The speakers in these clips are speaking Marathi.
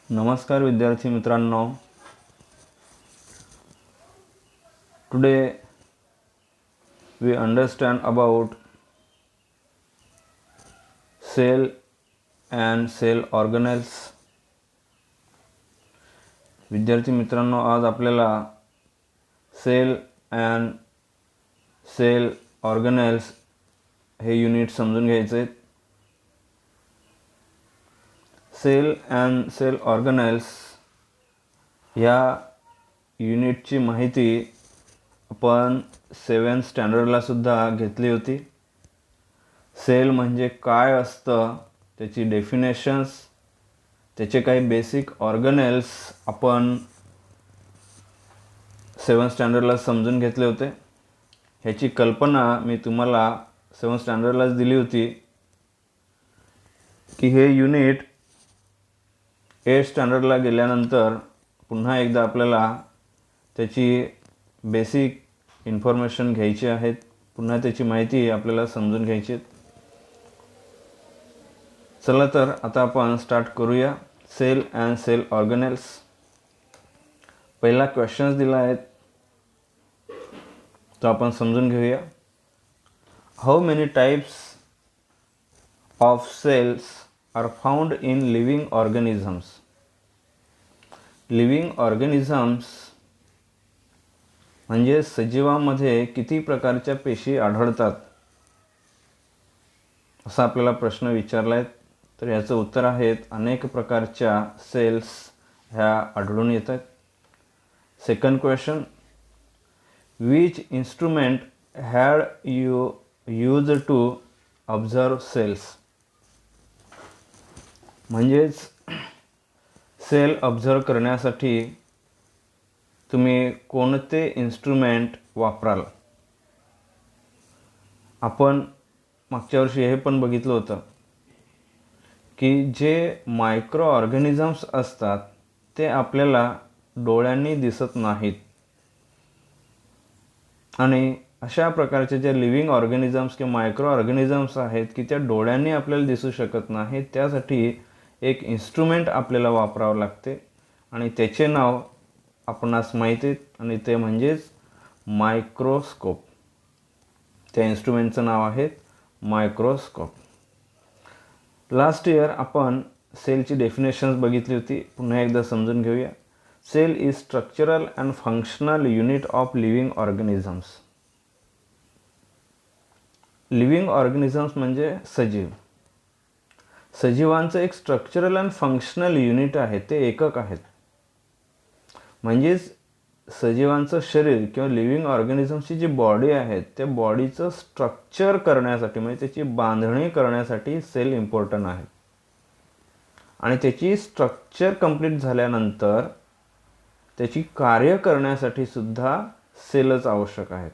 नमस्कार विद्यार्थी मित्रांनो. Today we understand about cell and cell organelles. विद्यार्थी मित्रांनो, आज आपल्याला सेल अँड सेल ऑर्गनेल्स हे युनिट समजून घ्यायचे आहेत. सेल अँड सेल ऑर्गनेल्स ह्या युनिटची माहिती आपण 7th स्टँडर्डला सुद्धा घेतली होती. सेल म्हणजे काय असतं, त्याची डेफिनेशन्स, त्याचे काही बेसिक ऑर्गनेल्स आपण 7th स्टँडर्डला समजून घेतले होते. ह्याची कल्पना मी तुम्हाला 7th स्टँडर्डलाच दिली होती की हे युनिट 8th स्टँडर्डला गेल्यानंतर पुन्हा एकदा आपल्याला त्याची बेसिक इन्फॉर्मेशन घ्यायची आहेत, पुन्हा त्याची माहिती आपल्याला समजून घ्यायची आहे. चला तर आता आपण स्टार्ट करूया. Cell and cell organelles. पहिला क्वेश्चन्स दिला आहेत तो आपण समजून घेऊया. How many types of cells are found in living organisms. Living organisms म्हणजे सजीवांमध्ये किती प्रकारच्या पेशी आढळतात असा आपल्याला प्रश्न विचारला आहे. तर याचं उत्तर आहे अनेक प्रकारच्या सेल्स ह्या आढळून येतात. Second question, which instrument had you use to observe cells. म्हणजेच सेल ऑब्झर्व करण्यासाठी तुम्ही कोणते इन्स्ट्रुमेंट वापराल. आपण मागच्या वर्षी हे पण बघितलं होतं की जे मायक्रो ऑर्गॅनिझम्स असतात ते आपल्याला डोळ्यांनी दिसत नाहीत, आणि अशा प्रकारचे जे लिव्हिंग ऑर्गॅनिझम्स किंवा मायक्रो ऑर्गॅनिझम्स आहेत की त्या डोळ्यांनी आपल्याला दिसू शकत नाहीत, त्यासाठी एक इन्स्ट्रुमेंट आपल्याला वापरावं लागते आणि त्याचे नाव आपणास माहिती आहे आणि ते म्हणजेच मायक्रोस्कोप. त्या इन्स्ट्रुमेंटचं नाव आहे मायक्रोस्कोप. लास्ट इयर आपण सेलची डेफिनेशन्स बघितली होती, पुन्हा एकदा समजून घेऊया. Cell is structural and functional unit of living organisms. Living organisms म्हणजे सजीव. सजीवांचं एक स्ट्रक्चरल अँड फंक्शनल युनिट आहे, ते एकक आहेत. म्हणजेच सजीवांचं शरीर किंवा लिव्हिंग ऑर्गॅनिझम्सची जी बॉडी आहे त्या बॉडीचं स्ट्रक्चर करण्यासाठी म्हणजे त्याची बांधणी करण्यासाठी सेल इम्पॉर्टंट आहे, आणि त्याची स्ट्रक्चर कंप्लीट झाल्यानंतर त्याची कार्य करण्यासाठी सुद्धा सेलच आवश्यक आहेत.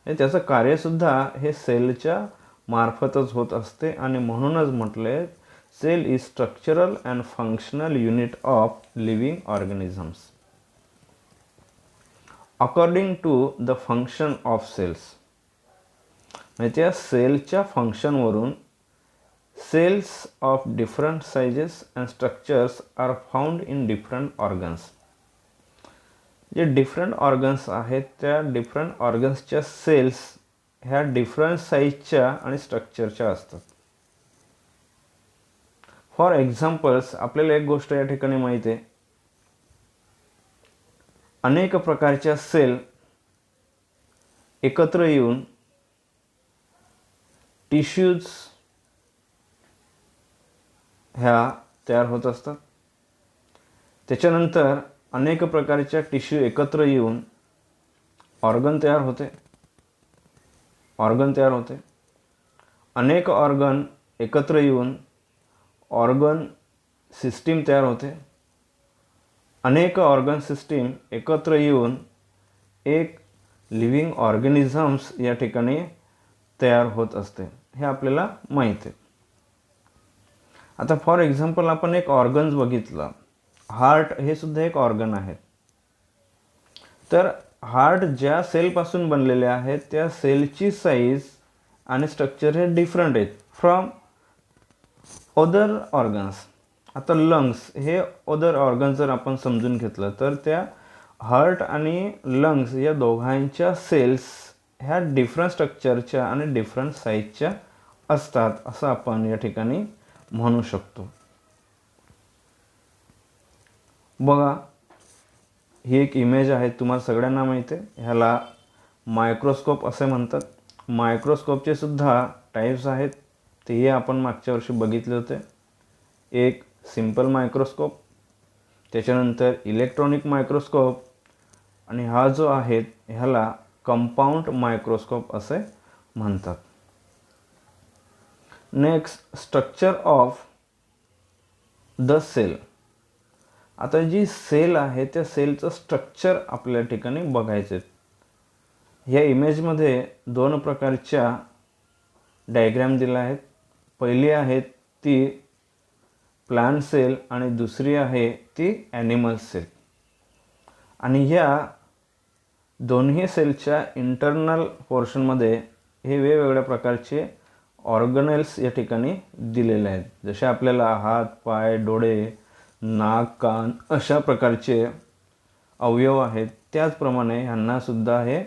त्याचं कार्यसुद्धा हे सेलच्या मार्फतच होत असते, आणि म्हणूनच म्हटले cell is structural and functional unit of living organisms. According to the function of cells, म्हणजे त्या सेलच्या फंक्शनवरून cells of different sizes and structures are found in different organs. जे डिफरंट ऑर्गन्स आहेत त्या डिफरंट ऑर्गन्सच्या सेल्स ह्या डिफरंट साईजच्या आणि स्ट्रक्चरच्या असतात. फॉर एक्झाम्पल्स, आपल्याला एक गोष्ट या ठिकाणी माहिती आहे, अनेक प्रकारच्या सेल एकत्र येऊन टिश्यूज ह्या तयार होत असतात. त्याच्यानंतर अनेक प्रकारच्या टिश्यू एकत्र येऊन ऑर्गन तयार होते. अनेक ऑर्गन एकत्र येऊन ऑर्गन सिस्टीम तयार होते. अनेक ऑर्गन सिस्टीम एकत्र येऊन एक लिव्हिंग ऑर्गॅनिझम्स या ठिकाणी तयार होत असते, हे आपल्याला माहिती आहे. आता फॉर एक्झाम्पल आपण एक ऑर्गन्स बघितलं, हार्ट हे सुद्धा एक ऑर्गन आहे. तर हार्ट ज्या सेलपासून बनलेले आहेत त्या सेलची साईज आणि स्ट्रक्चर हे डिफरंट आहेत फ्रॉम अदर ऑर्गन्स. आता लंग्स हे अदर ऑर्गन जर आपण समजून घेतलं तर त्या हार्ट आणि लंग्स या दोघांच्या सेल्स ह्या डिफरंट स्ट्रक्चरच्या आणि डिफरंट साईजच्या असतात असं आपण या ठिकाणी म्हणू शकतो. बघा, ही एक इमेज आहे, तुम्हाला सगळ्यांना माहिती आहे, ह्याला मायक्रोस्कोप असे म्हणतात. मायक्रोस्कोपचे सुद्धा टाईप्स आहेत, तेही आपण मागच्या वर्षी बघितले होते. एक सिंपल मायक्रोस्कोप, त्याच्यानंतर इलेक्ट्रॉनिक मायक्रोस्कोप, आणि हा जो आहे ह्याला कंपाऊंड मायक्रोस्कोप असे म्हणतात. Next, structure of the cell. आता जी सेल आहे त्या सेलचं स्ट्रक्चर आपल्या ठिकाणी बघायचे. या इमेजमध्ये 2 प्रकारच्या डायग्रॅम दिल्या आहेत. पहिली आहे ती प्लांट सेल आणि दुसरी आहे ती ॲनिमल सेल. आणि ह्या दोन्ही सेलच्या इंटरनल पोर्शनमध्ये हे वेगवेगळ्या प्रकारचे ऑर्गनेल्स या ठिकाणी दिलेले आहेत. जसे आपल्याला हात, पाय, डोळे, नाक, कान अशा प्रकारचे अवयव आहेत, त्याचप्रमाणे ह्यांनासुद्धा हे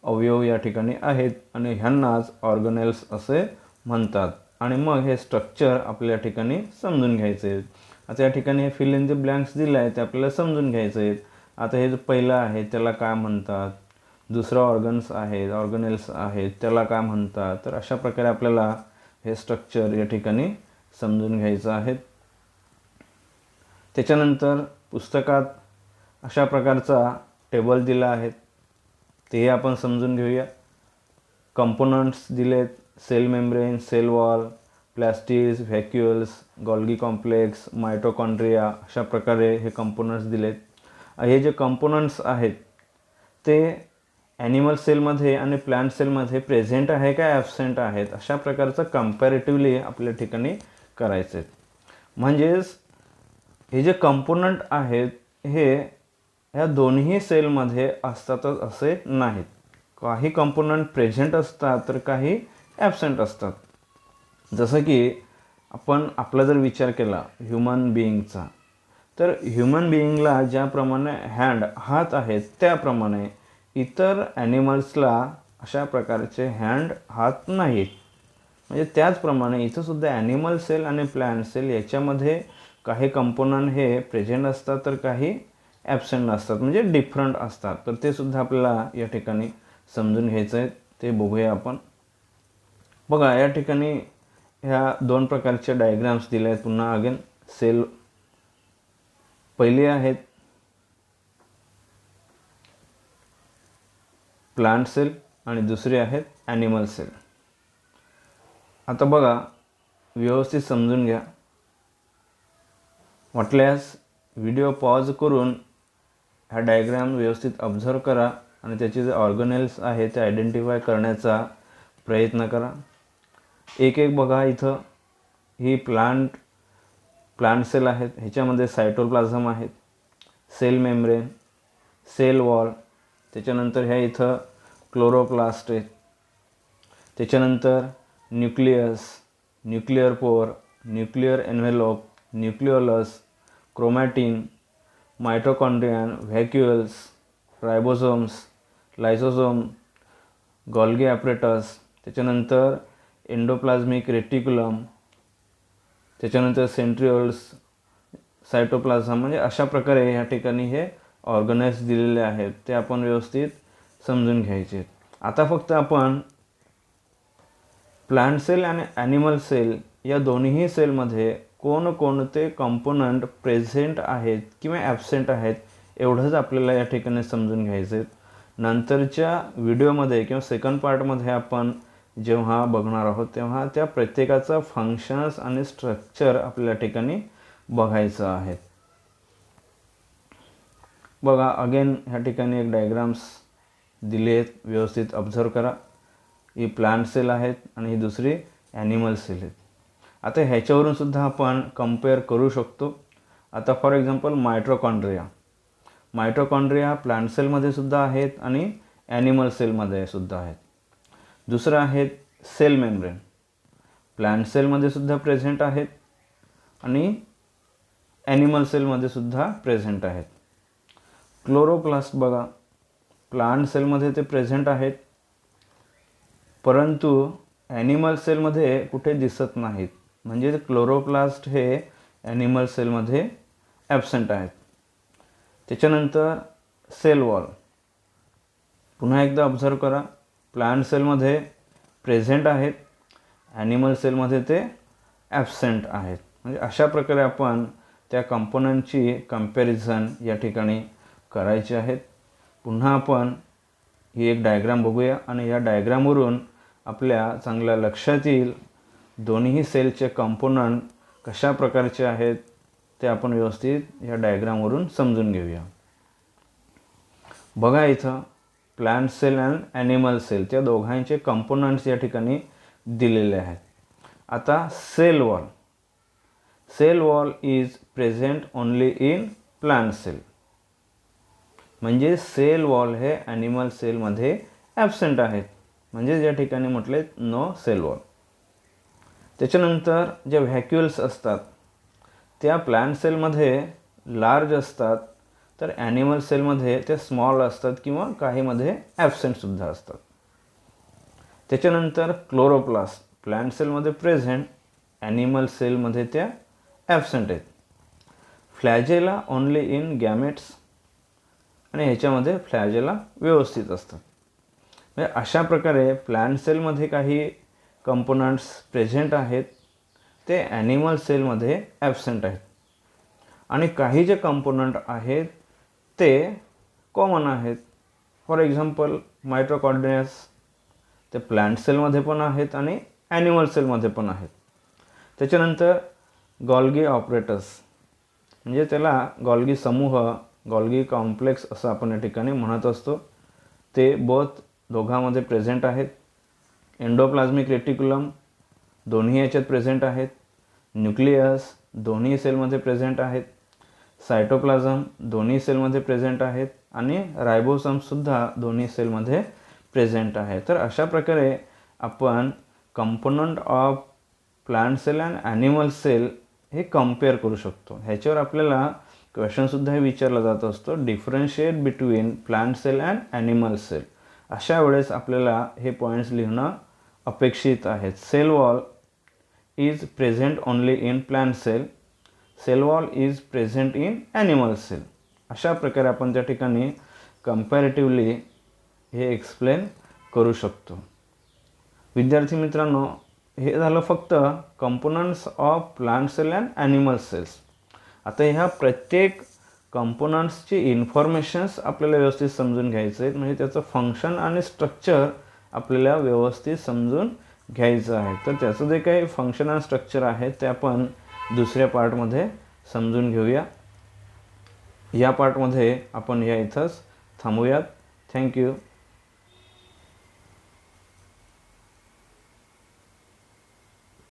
अवयव या ठिकाणी आहेत आणि ह्यांनाच ऑर्गनेल्स असे म्हणतात. आणि मग हे स्ट्रक्चर आपल्या ठिकाणी समजून घ्यायचे आहेत. आता या ठिकाणी हे फिल इन द ब्लँक्स दिलं आहे ते आपल्याला समजून घ्यायचे आहेत. आता हे जो पहिलं आहे त्याला काय म्हणतात, दुसरं ऑर्गनेल्स आहेत त्याला काय म्हणतात. तर अशा प्रकारे आपल्याला हे स्ट्रक्चर या ठिकाणी समजून घ्यायचं आहे. त्याच्यानंतर पुस्तकात अशा प्रकारचा टेबल दिला आहे, तेही आपण समजून घेऊया. कंपोनंट्स दिलेत, cell membrane, cell wall, plastids, vacuoles, Golgi complex, mitochondria, अशा प्रकारे हे कंपोनंट्स दिलेत. हे जे कंपोनंट्स आहेत ते ॲनिमल सेलमध्ये आणि प्लांट सेलमध्ये प्रेझेंट आहे का ॲबसेंट आहेत अशा प्रकारचं कंपॅरेटिव्हली आपल्या ठिकाणी करायचे. म्हणजेच हे जे कंपोनंट आहेत हे ह्या दोन्ही सेलमध्ये असतातच असे नाहीत. काही कंपोनंट प्रेझेंट असतात तर काही ॲबसेंट असतात. जसं की आपण आपला जर विचार केला ह्युमन बिईंगचा, तर ह्युमन बिईंगला ज्याप्रमाणे हात आहेत त्याप्रमाणे इतर ॲनिमल्सला अशा प्रकारचे हात नाहीत. म्हणजे त्याचप्रमाणे इथंसुद्धा ॲनिमल सेल आणि प्लांट सेल याच्यामध्ये काही कंपोनंट हे प्रेझेंट असतात तर काही ॲबसेंट असतात, म्हणजे डिफरंट असतात. तर ते सुद्धा आपल्याला या ठिकाणी समजून घ्यायचं आहे, ते बघूया आपण. बघा, या ठिकाणी ह्या 2 प्रकारच्या डायग्राम्स दिल्या आहेत. पुन्हा अगेन सेल पहिली आहेत प्लांट सेल आणि दुसरी आहेत ॲनिमल सेल. आता बघा, व्यवस्थित समजून घ्या. वाटल्यास व्हिडिओ पॉज करून हा डायग्राम व्यवस्थित ऑब्झर्व करा आणि त्याचे जे ऑर्गनेल्स आहे ते आयडेंटिफाय करण्याचा प्रयत्न करा. एक एक बघा, इथं ही प्लांट सेल आहेत, ह्याच्यामध्ये सायटोप्लाझम आहेत, सेल मेम्ब्रेन, सेल वॉल, त्याच्यानंतर ह्या इथं क्लोरोप्लास्ट आहेत, त्याच्यानंतर nucleus, nuclear pore, nuclear envelope, nucleolus, chromatin, mitochondrion, vacuoles, ribosomes, lysosome, Golgi apparatus, त्याच्यानंतर एंडोप्लाझमिक रेटिक्युलम, त्याच्यानंतर सेंट्रिओल्स, सायटोप्लाझम. म्हणजे अशा प्रकारे या ठिकाणी हे ऑर्गनेल्स दिलेले आहेत, ते आपण व्यवस्थित समजून घ्यायचे. आता फक्त आपण प्लांट सेल आणि ॲनिमल सेल या दोन्ही सेलमध्ये कोणकोणते कंपोनंट प्रेझेंट आहेत किंवा ॲबसेंट आहेत एवढंच आपल्याला या ठिकाणी समजून घ्यायचे. नंतरच्या व्हिडिओमध्ये किंवा सेकंड पार्टमध्ये आपण जेव्हा बघणार आहोत तेव्हा त्या प्रत्येकाचा फंक्शन्स आणि स्ट्रक्चर आपल्या ठिकाणी बघायचं आहे. बघा, अगेन ह्या ठिकाणी एक डायग्राम्स दिले आहेत, व्यवस्थित ऑब्झर्व करा. ही प्लांट सेल आहेत आणि ही दुसरी ॲनिमल सेल आहेत. आता ह्याच्यावरून सुद्धा आपण कंपेअर करू शकतो. आता फॉर एक्झाम्पल मायटोकॉन्ड्रिया प्लांट सेलमध्ये सुद्धा आहेत आणि ॲनिमल सेलमध्ये सुद्धा आहेत. दुसरं आहेत सेल मेम्ब्रेन, प्लांट सेलमध्ये सुद्धा प्रेझेंट आहेत आणि ॲनिमल सेलमध्ये सुद्धा प्रेझेंट आहेत. क्लोरोप्लास्ट बघा, प्लांट सेलमध्ये ते प्रेझेंट आहेत, परंतु ॲनिमल सेलमध्ये कुठे दिसत नाहीत. म्हणजे क्लोरोप्लास्ट हे ॲनिमल सेलमध्ये ॲब्सेंट आहेत. त्याच्यानंतर सेल वॉल, पुन्हा एकदा ऑब्झर्व करा, प्लांट सेलमध्ये प्रेझेंट आहेत, ॲनिमल सेलमध्ये ते ॲब्सेंट आहेत. म्हणजे अशा प्रकारे आपण त्या कंपोनंटची कंपॅरिझन या ठिकाणी करायची आहेत. पुन्हा आपण ही एक डायग्राम बघूया आणि या डायग्रामवरून आपल्या चांगल्या लक्षात येईल दोन्ही सेलचे कंपोनंट कशा प्रकारचे आहेत ते आपण व्यवस्थित या डायग्रामवरून समजून घेऊया. बघा इथं plant cell and animal cell त्या दोघांचे कंपोनंट्स या ठिकाणी दिलेले आहेत. आता cell wall is present only in plant cell. म्हणजे सेल वॉल हे ॲनिमल सेलमध्ये ॲब्सेंट आहेत. म्हणजे या ठिकाणी म्हटले नो सेल वॉल. त्याच्यानंतर जे व्हॅक्युल्स असतात त्या प्लांट सेलमध्ये लार्ज असतात, तर ॲनिमल सेलमध्ये ते स्मॉल असतात किंवा काहीमध्ये ॲब्सेंटसुद्धा असतात. त्याच्यानंतर क्लोरोप्लास्ट प्लांट सेलमध्ये प्रेझेंट, ॲनिमल सेलमध्ये त्या ॲब्सेंट आहेत. फ्लॅजेला ओनली इन गॅमेट्स आणि ह्याच्यामध्ये फ्लॅजेला व्यवस्थित असतात. म्हणजे अशा प्रकारे प्लांट सेलमध्ये काही कंपोनंट्स प्रेझेंट आहेत, ते ॲनिमल सेलमध्ये ॲब्सेंट आहेत. आणि काही जे कंपोनंट आहेत ते कॉमन आहेत. फॉर एक्झाम्पल मायटोकॉन्ड्रियाज ते प्लांट सेलमध्ये पण आहेत आणि ॲनिमल सेलमध्ये पण आहेत. त्याच्यानंतर गॉल्गी ऑपरेटर्स म्हणजे त्याला गॉल्गी समूह, गॉल्गी कॉम्प्लेक्स असं आपण या ठिकाणी म्हणत असतो, ते दोघांमध्ये प्रेझेंट आहेत. एंडोप्लाझ्मिक रेटिक्युलम दोन्ही याच्यात प्रेझेंट आहेत. न्यूक्लियस दोन्ही सेलमध्ये प्रेझेंट आहेत. सायटोप्लाझम दोन्ही सेलमध्ये प्रेझेंट आहेत आणि रायबोसोमसुद्धा दोन्ही सेलमध्ये प्रेझेंट आहे. तर अशा प्रकारे आपण component of plant cell and animal cell हे कम्पेअर करू शकतो. ह्याच्यावर आपल्याला क्वेश्चनसुद्धा हे विचारला जात असतो, differentiate between plant cell and animal cell. अशा वेळेस आपल्याला हे पॉईंट्स लिहिणं अपेक्षित आहेत. Cell wall is present only in plant cell, cell wall is present in animal cell. अशा प्रकारे आपण त्या ठिकाणी कंपॅरेटिव्हली हे एक्सप्लेन करू शकतो. विद्यार्थी मित्रांनो, हे झालं फक्त components of plant cell and animal cells. आता ह्या प्रत्येक कंपोनंट्सची इन्फॉर्मेशन्स आपल्याला व्यवस्थित समजून घ्यायचं आहे. म्हणजे त्याचं फंक्शन आणि स्ट्रक्चर आपल्याला व्यवस्थित समजून घ्यायचं आहे. तर त्याचं जे काही फंक्शन आणि स्ट्रक्चर आहे ते आपण दुसऱ्या पार्टमध्ये समजून घेऊया. या पार्टमध्ये आपण या इथंच थांबूयात. थँक्यू.